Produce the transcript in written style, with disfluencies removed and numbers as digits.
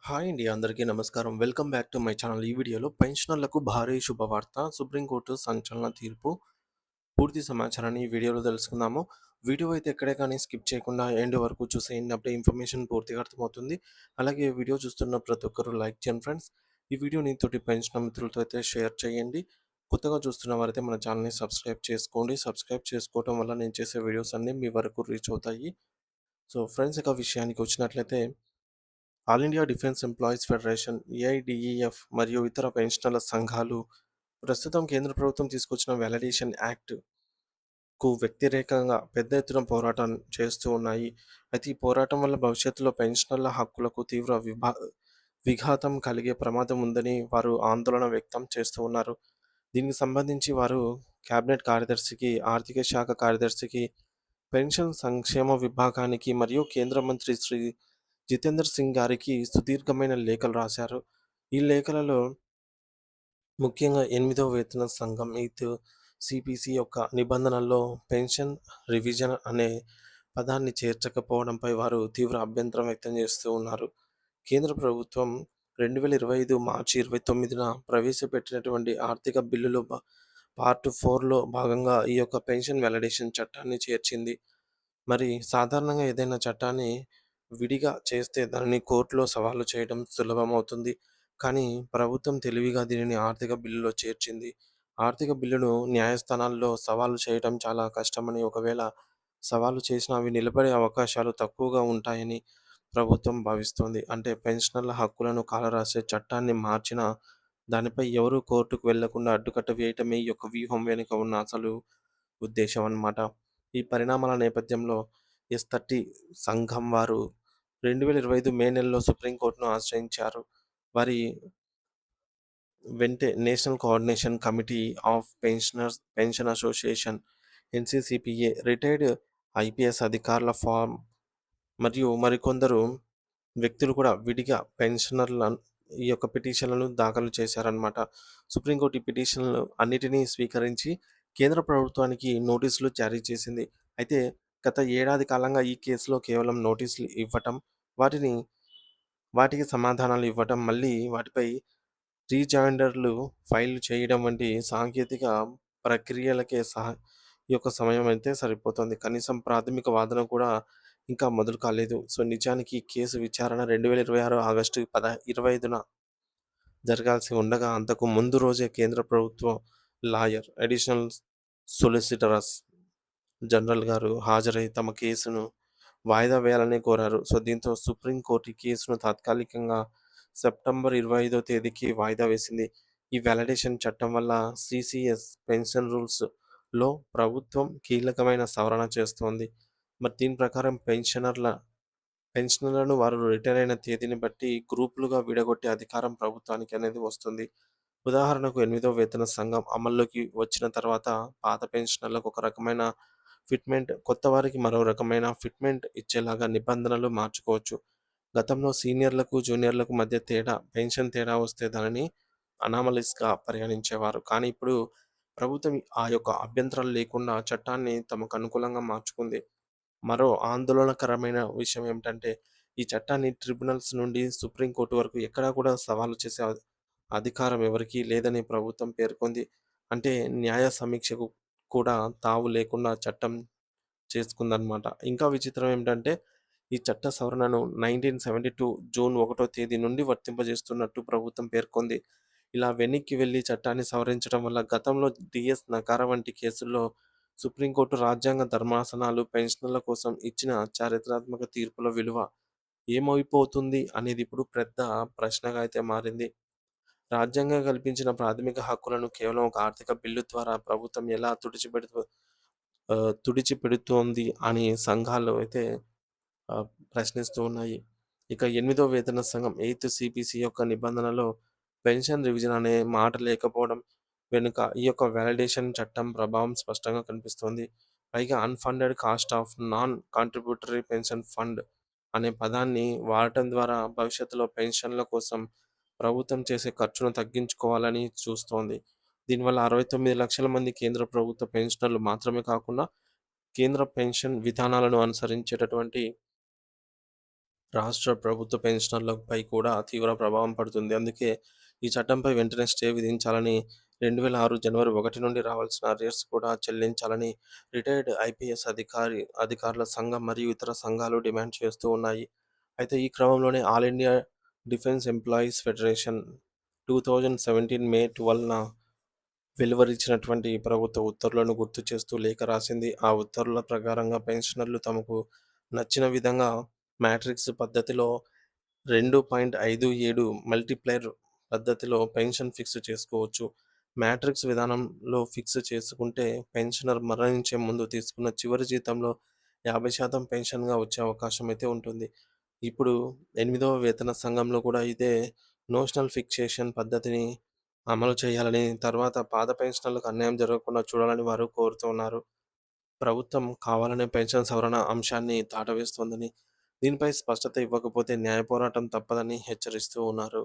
Hi అండి. అందరికీ నమస్కారం. Welcome back to my channel. ఈ వీడియోలో పెన్షనర్లకు భారీ శుభవార్త. సుప్రీంకోర్టు సంచలన తీర్పు. పూర్తి సమాచారాన్ని ఈ వీడియోలో తెలుసుకుందాము. వీడియో అయితే ఎక్కడే కానీ స్కిప్ చేయకుండా ఎండ్ వరకు చూసేయండి. అప్పుడే ఇన్ఫర్మేషన్ పూర్తిగా అర్థమవుతుంది. అలాగే వీడియో చూస్తున్న ప్రతి ఒక్కరు లైక్ చేయండి ఫ్రెండ్స్. ఈ వీడియోని తోటి పెన్షనర్ మిత్రులతో అయితే షేర్ చేయండి. కొత్తగా చూస్తున్న వారైతే మన ఛానల్‌ని సబ్స్క్రైబ్ చేసుకోండి. సబ్స్క్రైబ్ చేసుకోవడం వల్ల నేను చేసే వీడియోస్ అన్నీ మీ వరకు రీచ్ అవుతాయి. సో ఫ్రెండ్స్, ఇక విషయానికి వచ్చినట్లయితే all India defence employees federation AIDEF మరియు ఇతర పెన్షనర్ల సంఘాలు ప్రస్తుతం కేంద్ర ప్రభుత్వం తీసుకొచ్చిన వాలిడేషన్ యాక్ట్కు వ్యతిరేకంగా పెద్ద ఎత్తున పోరాటం చేస్తూ ఉన్నాయి. అయితే ఈ పోరాటం వల్ల భవిష్యత్తులో పెన్షనర్ల హక్కులకు తీవ్ర విఘాతం కలిగే ప్రమాదం ఉందని వారు ఆందోళన వ్యక్తం చేస్తూ ఉన్నారు. దీనికి సంబంధించి వారు కేబినెట్ కార్యదర్శికి, ఆర్థిక శాఖ కార్యదర్శికి, పెన్షన్ సంక్షేమ విభాగానికి మరియు కేంద్ర మంత్రి శ్రీ జితేందర్ సింగ్ గారికి సుదీర్ఘమైన లేఖలు రాశారు. ఈ లేఖలలో ముఖ్యంగా 8వ వేతన సంఘం సిపిసి యొక్క నిబంధనల్లో పెన్షన్ రివిజన్ అనే పదాన్ని చేర్చకపోవడంపై వారు తీవ్ర అభ్యంతరం వ్యక్తం చేస్తూ ఉన్నారు. కేంద్ర ప్రభుత్వం 2025 మార్చి 29న ప్రవేశపెట్టినటువంటి ఆర్థిక బిల్లులో పార్ట్ 4లో భాగంగా ఈ యొక్క పెన్షన్ వాలిడేషన్ చట్టాన్ని చేర్చింది. మరి సాధారణంగా ఏదైనా చట్టాన్ని విడిగా చేస్తే దానిని కోర్టులో సవాలు చేయడం సులభమవుతుంది. కానీ ప్రభుత్వం తెలివిగా దీనిని ఆర్థిక బిల్లులో చేర్చింది. ఆర్థిక బిల్లును న్యాయస్థానాల్లో సవాలు చేయడం చాలా కష్టమని, ఒకవేళ సవాలు చేసినా అవి నిలబడే అవకాశాలు తక్కువగా ఉంటాయని ప్రభుత్వం భావిస్తోంది. అంటే పెన్షనర్ల హక్కులను కాలరాసే చట్టాన్ని మార్చినా దానిపై ఎవరూ కోర్టుకు వెళ్లకుండా అడ్డుకట్ట వేయటమే ఈ యొక్క వ్యూహం వెనుక ఉన్న అసలు ఉద్దేశం అన్నమాట. ఈ పరిణామాల నేపథ్యంలో ఎస్30 సంఘం వారు 2025 మే నెలలో సుప్రీంకోర్టును ఆశ్రయించారు. వారి వెంటే national coordination committee of pension association ఎన్సీసీపీఏ, retired IPS అధికారుల ఫారం మరియు మరికొందరు వ్యక్తులు కూడా విడిగా పెన్షనర్ల ఈ యొక్క పిటిషన్లను దాఖలు చేశారన్నమాట. సుప్రీంకోర్టు ఈ పిటిషన్లు అన్నిటినీ స్వీకరించి కేంద్ర ప్రభుత్వానికి నోటీసులు జారీ చేసింది. అయితే గత ఏడాది కాలంగా ఈ కేసులో కేవలం నోటీసులు ఇవ్వటం, వాటిని వాటికి సమాధానాలు ఇవ్వటం, మళ్ళీ వాటిపై రీజాయిండర్లు ఫైల్ చేయడం వంటి సాంకేతిక ప్రక్రియలకే ఈ యొక్క సమయం అయితే సరిపోతుంది. కనీసం ప్రాథమిక వాదన కూడా ఇంకా మొదలు కాలేదు. సో నిజానికి ఈ కేసు విచారణ 2026 ఆగస్టు 25న జరగాల్సి ఉండగా, అంతకు ముందు రోజే కేంద్ర ప్రభుత్వ లాయర్, అడిషనల్ సొలిసిటరస్ జనరల్ గారు హాజరై తమ కేసును వాయిదా వేయాలని కోరారు. సో దీంతో సుప్రీంకోర్టు ఈ కేసును తాత్కాలికంగా సెప్టెంబర్ 25వ తేదీకి వాయిదా వేసింది. ఈ వాలిడేషన్ చట్టం వల్ల సిసిఎస్ పెన్షన్ రూల్స్లో ప్రభుత్వం కీలకమైన సవరణ చేస్తోంది. మరి దీని ప్రకారం పెన్షనర్లను వారు రిటైర్ అయిన తేదీని బట్టి గ్రూపులుగా విడగొట్టే అధికారం ప్రభుత్వానికి అనేది వస్తుంది. ఉదాహరణకు 8వ వేతన సంఘం అమల్లోకి వచ్చిన తర్వాత పాత పెన్షనర్లకు ఒక రకమైన ఫిట్మెంట్, కొత్త వారికి మరో రకమైన ఫిట్మెంట్ ఇచ్చేలాగా నిబంధనలు మార్చుకోవచ్చు. గతంలో సీనియర్లకు, జూనియర్లకు మధ్య పెన్షన్ తేడా వస్తే దానిని అనామలీస్‌గా పరిగణించేవారు. కానీ ఇప్పుడు ప్రభుత్వం ఆ యొక్క అభ్యంతరాలు లేకుండా చట్టాన్ని తమకు అనుకూలంగా మార్చుకుంది. మరో ఆందోళనకరమైన విషయం ఏమిటంటే, ఈ చట్టాన్ని ట్రిబ్యునల్స్ నుండి సుప్రీంకోర్టు వరకు ఎక్కడా కూడా సవాలు చేసే అధికారం ఎవరికీ లేదని ప్రభుత్వం పేర్కొంది. అంటే న్యాయ సమీక్షకు కూడా తావు లేకుండా చట్టం చేసుకుందనమాట. ఇంకా విచిత్రం ఏమిటంటే, ఈ చట్ట సవరణను 1972 జూన్ 1వ తేదీ నుండి వర్తింపజేస్తున్నట్టు ప్రభుత్వం పేర్కొంది. ఇలా వెనక్కి వెళ్లి చట్టాన్ని సవరించడం వల్ల గతంలో డీఎస్ నకారా వంటి కేసుల్లో సుప్రీంకోర్టు రాజ్యాంగ ధర్మాసనాలు పెన్షనర్ల కోసం ఇచ్చిన చారిత్రాత్మక తీర్పుల విలువ ఏమైపోతుంది అనేది ఇప్పుడు పెద్ద ప్రశ్నగా అయితే మారింది. రాజ్యాంగం కల్పించిన ప్రాథమిక హక్కులను కేవలం ఒక ఆర్థిక బిల్లు ద్వారా ప్రభుత్వం ఎలా తుడిచిపెడుతోంది అని సంఘాలు అయితే ప్రశ్నిస్తూ ఉన్నాయి. ఇక 8వ వేతన సంఘం 8th సిపిసి యొక్క నిబంధనలో పెన్షన్ రివిజన్ అనే మాట లేకపోవడం వెనుక ఈ యొక్క వాలిడేషన్ చట్టం ప్రభావం స్పష్టంగా కనిపిస్తోంది. పైగా unfunded cost of non contributory pension fund అనే పదాన్ని వాడటం ద్వారా భవిష్యత్తులో పెన్షన్ల కోసం ప్రభుత్వం చేసే ఖర్చును తగ్గించుకోవాలని చూస్తోంది. దీనివల్ల 69 లక్షల మంది కేంద్ర ప్రభుత్వ పెన్షనర్లు మాత్రమే కాకుండా కేంద్ర పెన్షన్ విధానాలను అనుసరించేటటువంటి రాష్ట్ర ప్రభుత్వ పెన్షనర్లపై కూడా తీవ్ర ప్రభావం పడుతుంది. అందుకే ఈ చట్టంపై వెంటనే స్టే విధించాలని, 2006 జనవరి 1 నుండి రావాల్సిన అరియర్స్ కూడా చెల్లించాలని రిటైర్డ్ ఐపీఎస్ అధికారుల సంఘం మరియు ఇతర సంఘాలు డిమాండ్ చేస్తూ ఉన్నాయి. అయితే ఈ క్రమంలోనే all India defence employees federation 2017 మే 12న వెలువరించినటువంటి ప్రభుత్వ ఉత్తర్వులను గుర్తు చేస్తూ లేఖ రాసింది. ఆ ఉత్తర్వుల ప్రకారంగా పెన్షనర్లు తమకు నచ్చిన విధంగా మ్యాట్రిక్స్ పద్ధతిలో 2.57 మల్టిప్లైర్ పద్ధతిలో పెన్షన్ ఫిక్స్ చేసుకోవచ్చు. మ్యాట్రిక్స్ విధానంలో ఫిక్స్ చేసుకుంటే పెన్షనర్ మరణించే ముందు తీసుకున్న చివరి జీతంలో 50% పెన్షన్‌గా వచ్చే అవకాశం అయితే ఉంటుంది. ఇప్పుడు 8వ వేతన సంఘంలో కూడా ఇదే నోషనల్ ఫిక్సేషన్ పద్ధతిని అమలు చేయాలని, తర్వాత పాత పెన్షనర్లకు అన్యాయం జరగకుండా చూడాలని వారు కోరుతున్నారు. ప్రభుత్వం కావాలనే పెన్షన్ సవరణ అంశాన్ని దాటవేస్తోందని, దీనిపై స్పష్టత ఇవ్వకపోతే న్యాయ పోరాటం తప్పదని హెచ్చరిస్తూ ఉన్నారు.